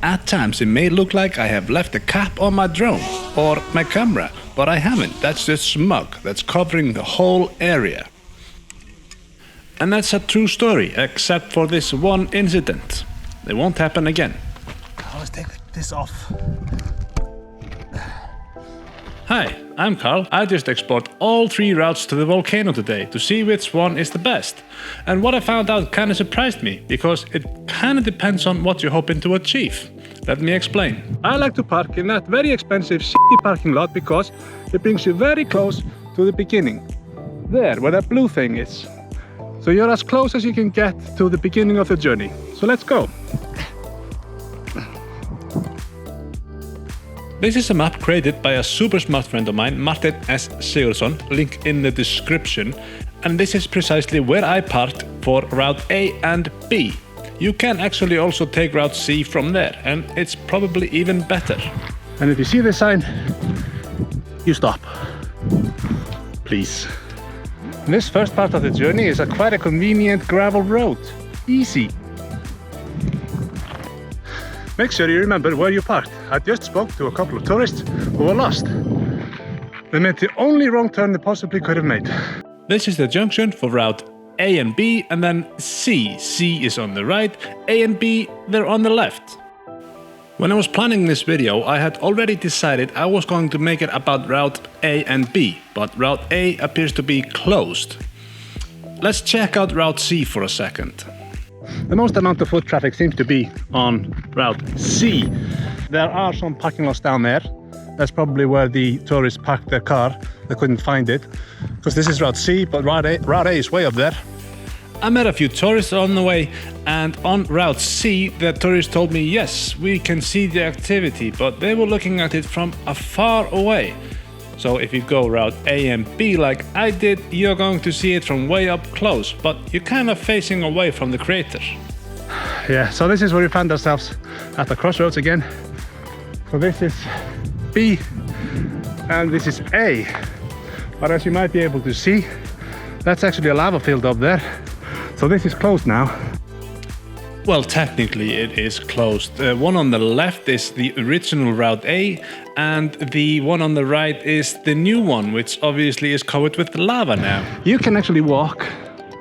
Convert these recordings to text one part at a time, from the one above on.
At times it may look like I have left a cap on my drone or my camera, but I haven't. That's just smog that's covering the whole area. And that's a true story, except for this one incident. It won't happen again. Let's take this off. Hi, I'm Carl. I just explored all 3 routes to the volcano today to see which one is the best. And what I found out kinda surprised me, because it kinda depends on what you're hoping to achieve. Let me explain. I like to park in that very expensive city parking lot because it brings you very close to the beginning. There, where that blue thing is. So you're as close as you can get to the beginning of the journey. So let's go. This is a map created by a super smart friend of mine, Martin S. Sigurðsson, link in the description. And this is precisely where I parked for Route A and B. You can actually also take Route C from there, and it's probably even better. And if you see this sign, you stop. Please. This first part of the journey is quite a convenient gravel road. Easy. Make sure you remember where you parked. I just spoke to a couple of tourists who were lost. They made the only wrong turn they possibly could have made. This is the junction for Route A and B, and then C. C is on the right, A and B, they're on the left. When I was planning this video, I had already decided I was going to make it about Route A and B, but Route A appears to be closed. Let's check out Route C for a second. The most amount of foot traffic seems to be on Route C. There are some parking lots down there. That's probably where the tourists parked their car. They couldn't find it, because this is Route C, but Route A is way up there. I met a few tourists on the way, and on Route C, the tourists told me, yes, we can see the activity, but they were looking at it from afar away. So if you go Route A and B like I did, you're going to see it from way up close, but you're kind of facing away from the crater. Yeah, so this is where we found ourselves at the crossroads again. So this is B and this is A. But as you might be able to see, that's actually a lava field up there. So this is closed now. Well, technically it is closed. One on the left is the original Route A, and the one on the right is the new one, which obviously is covered with lava now. You can actually walk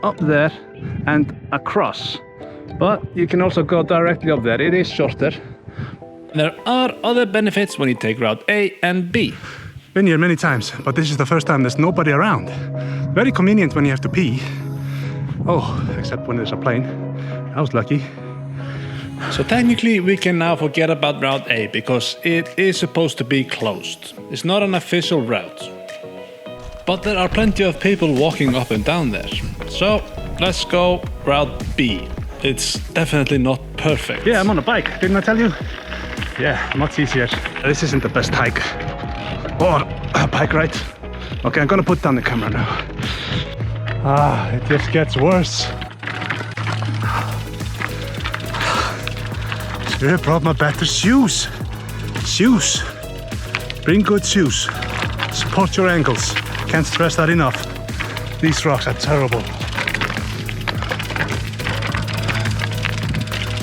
up there and across, but you can also go directly up there. It is shorter. There are other benefits when you take Route A and B. Been here many times, but this is the first time there's nobody around. Very convenient when you have to pee. Oh, except when there's a plane. I was lucky. So technically we can now forget about Route A because it is supposed to be closed. It's not an official route. But there are plenty of people walking up and down there. So let's go Route B. It's definitely not perfect. Yeah, I'm on a bike, didn't I tell you? Yeah, much easier. This isn't the best hike. Or a bike ride. Okay, I'm gonna put down the camera now. It just gets worse. Should have brought my better shoes. Shoes. Bring good shoes. Support your ankles. Can't stress that enough. These rocks are terrible.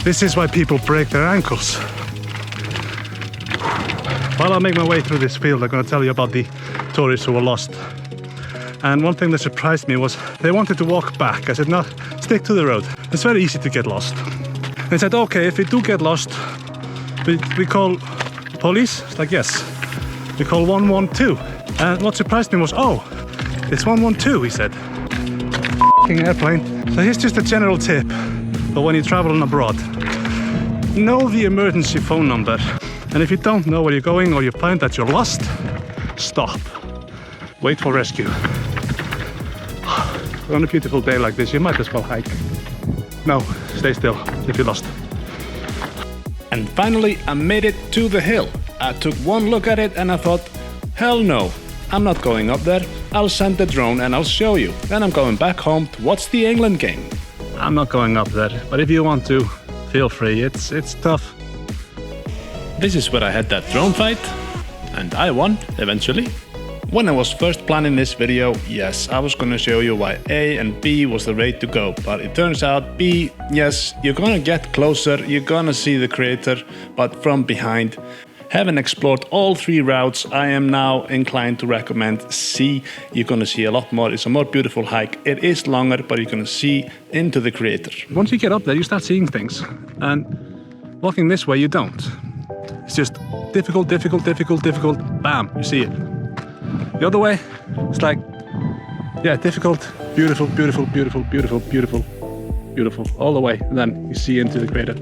This is why people break their ankles. While I make my way through this field, I'm going to tell you about the tourists who were lost. And one thing that surprised me was they wanted to walk back. I said, no, stick to the road. It's very easy to get lost. They said, okay, if we do get lost, we call police. It's like, yes, we call 112. And what surprised me was, oh, it's 112, he said. F***ing airplane. So here's just a general tip for when you're traveling abroad. Know the emergency phone number. And if you don't know where you're going or you find that you're lost, stop. Wait for rescue. On a beautiful day like this, you might as well hike. No, stay still if you're lost. And finally, I made it to the hill. I took one look at it and I thought, hell no, I'm not going up there. I'll send the drone and I'll show you. Then I'm going back home to watch the England game. I'm not going up there, but if you want to, feel free. It's tough. This is where I had that drone fight, and I won eventually. When I was first planning this video, yes, I was gonna show you why A and B was the way to go, but it turns out B, yes, you're gonna get closer, you're gonna see the crater, but from behind. Having explored all 3 routes, I am now inclined to recommend C. You're gonna see a lot more, it's a more beautiful hike. It is longer, but you're gonna see into the crater. Once you get up there, you start seeing things, and walking this way, you don't. It's just difficult, difficult, difficult, difficult, bam, you see it. The other way, it's like, yeah, difficult, beautiful, beautiful, beautiful, beautiful, beautiful, beautiful, all the way, and then you see into the crater.